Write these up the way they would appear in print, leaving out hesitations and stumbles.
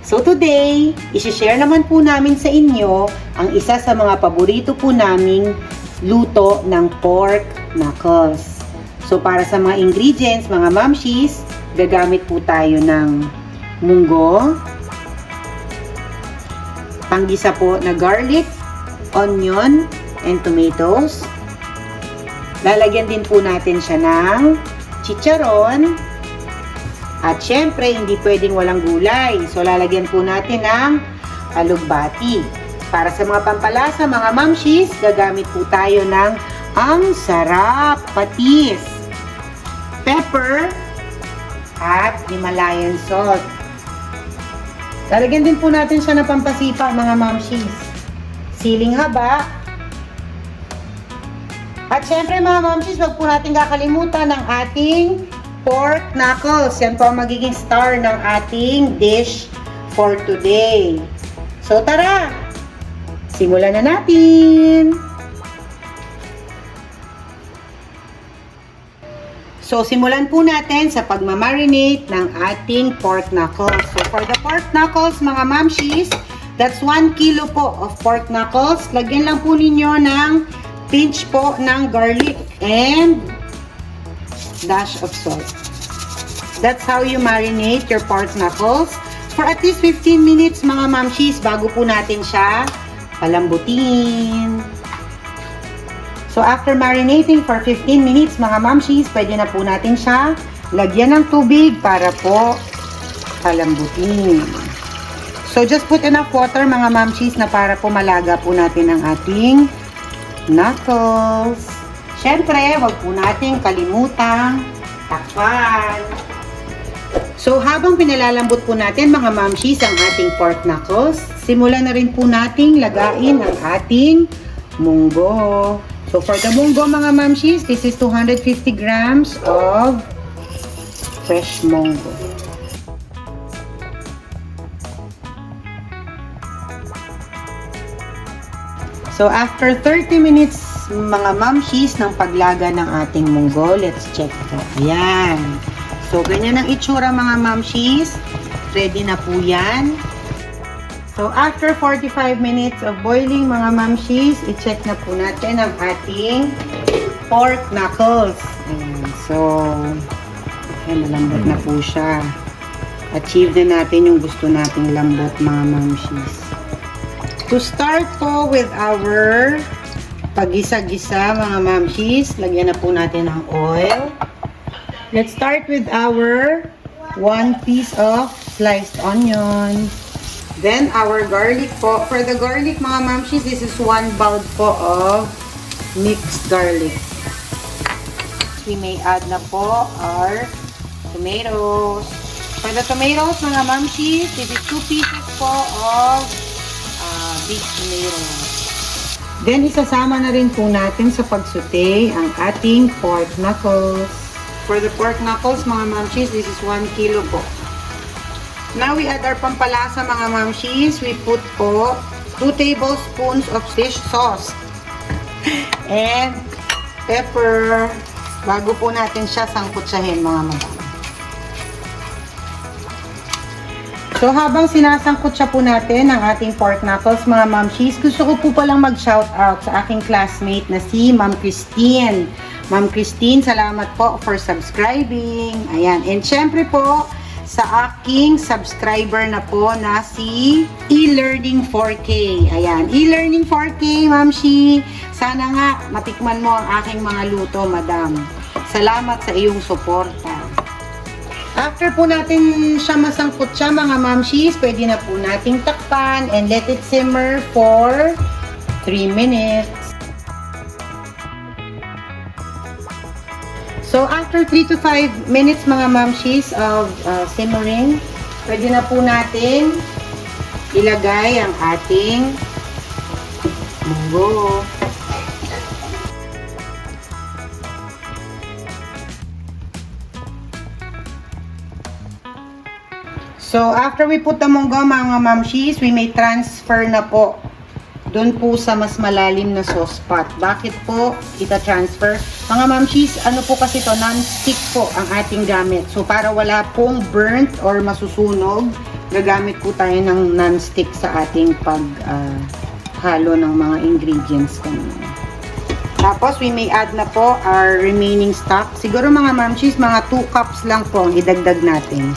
So today, isi-share naman po namin sa inyo ang isa sa mga paborito po naming luto ng pork knuckles. So para sa mga ingredients, mga mamshis, gagamit po tayo ng munggo, panggisa po na garlic, onion, and tomatoes. Lalagyan din po natin siya ng chicharon. At syempre, hindi pwedeng walang gulay. So, lalagyan po natin ng alugbati. Para sa mga pampalasa, mga mamshis, gagamit po tayo ng ang sarap patis, pepper, at Himalayan salt. Lalagyan din po natin siya ng pampasipa, mga mamshis. Siling haba. At syempre, mga mamshis, wag po natin kakalimutan ng ating pork knuckles. Yan po ang magiging star ng ating dish for today. So tara, simulan na natin. So simulan po natin sa pagmamarinate ng ating pork knuckles. So for the pork knuckles, mga mamshis, that's 1 kilo po of pork knuckles. Lagyan lang po ninyo ng pinch po ng garlic and dash of salt. That's how you marinate your pork knuckles for at least 15 minutes, mga mamshis, bago po natin siya palambutin. So after marinating for 15 minutes, mga mamshis, pwede na po natin siya lagyan ng tubig para po palambutin. So just put enough water, mga mamshis, na para po malaga po natin ang ating knuckles. Siyempre, wag po natin kalimutang takpan. So, habang pinalalambot po natin, mga mamshis, ang ating pork knuckles, simulan na rin po nating lagain ang ating munggo. So, for the munggo, mga mamshis, this is 250 grams of fresh munggo. So, after 30 minutes, mga mamshis, ng paglaga ng ating munggo, let's check po. Ayan. So, ganyan ang itsura, mga mamshis. Ready na po yan. So, after 45 minutes of boiling, mga mamshis, i-check na po natin ang ating pork knuckles. Ayan. So, ayan, malambot na po siya. Achieve na natin yung gusto nating lambot, mga mamshis. To start po with our pagisa-gisa, mga mamshis, lagyan na po natin ng oil. Let's start with our 1 piece of sliced onion. Then our garlic po. For the garlic, mga mamshis, this is 1 bulb po of mixed garlic. We may add na po our tomatoes. For the tomatoes, mga mamshis, this is 2 pieces po of big tomatoes. Then, isasama na rin po natin sa pagsaute ang ating pork knuckles. For the pork knuckles, mga mamshis, this is 1 kilo po. Now, we add our pampalasa, mga mamshis. We put po 2 tablespoons of fish sauce. And pepper. Bago po natin siya sangkutsahin, mga madam. So, habang sinasangkot siya po natin ang ating pork knuckles, mga mamshis, gusto ko po palang mag-shout out sa aking classmate na si Ma'am Christine. Ma'am Christine, salamat po for subscribing. Ayan. And syempre po, sa aking subscriber na po na si eLearning 4K. Ayan. eLearning 4K, mamshi. Sana nga matikman mo ang aking mga luto, madam. Salamat sa iyong suporta. After po natin siya masangkot siya, mga mamshis, pwede na po nating takpan and let it simmer for 3 minutes. So, after 3 to 5 minutes, mga mamshis, of simmering, pwede na po natin ilagay ang ating munggo. So, after we put the munggo, mga mamshis, we may transfer na po doon po sa mas malalim na sauce pot. Bakit po ita-transfer? Mga mamshis, ano po kasi to, non-stick po ang ating gamit. So, para wala pong burnt or masusunog gagamit po tayo ng non-stick sa ating halo ng mga ingredients kanina. Tapos, we may add na po our remaining stock. Siguro mga mamshis, mga 2 cups lang po ang idagdag natin.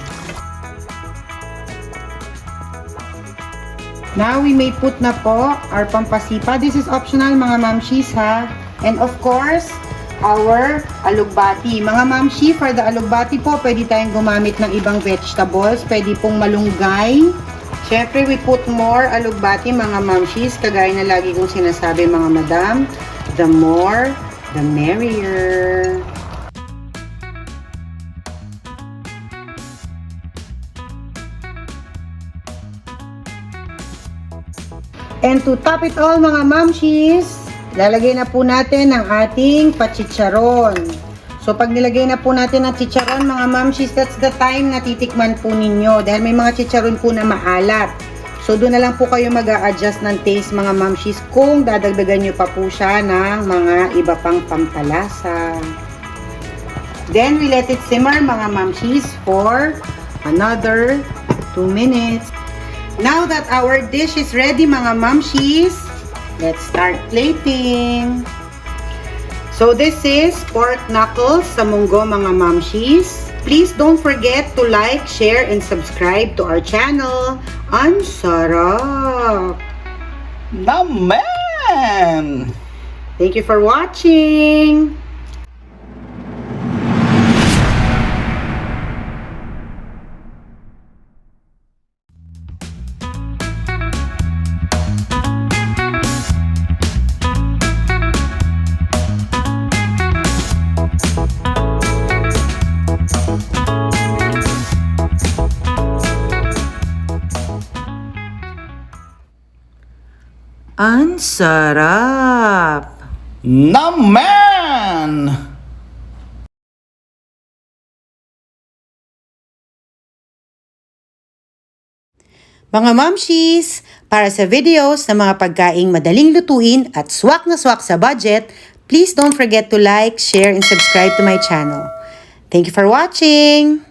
Now, we may put na po our pampasipa. This is optional mga mamshis ha. And of course, our alugbati. Mga mamshi, for the alugbati po, pwede tayong gumamit ng ibang vegetables. Pwede pong malunggay. Siyempre, we put more alugbati mga mamshis. Kagaya na lagi kong sinasabi mga madam, the more, the merrier. And to top it all mga mamshis, lalagay na po natin ang ating pachicharon. So pag nilagay na po natin ang chicharon mga mamshis, that's the time na titikman po ninyo. Dahil may mga chicharon po na maalat. So doon na lang po kayo mag-a-adjust ng taste mga mamshis kung dadagdagan nyo pa po siya ng mga iba pang pampalasa. Then we let it simmer mga mamshis for another 2 minutes. Now that our dish is ready mga mamshis, let's start plating. So this is pork knuckles sa munggo mga mamshis. Please don't forget to like, share, and subscribe to our channel. Ang sarap! Naman! Thank you for watching! Ang sarap! Naman! Mga mamshis, para sa videos ng mga pagkaing madaling lutuin at swak na swak sa budget, please don't forget to like, share, and subscribe to my channel. Thank you for watching!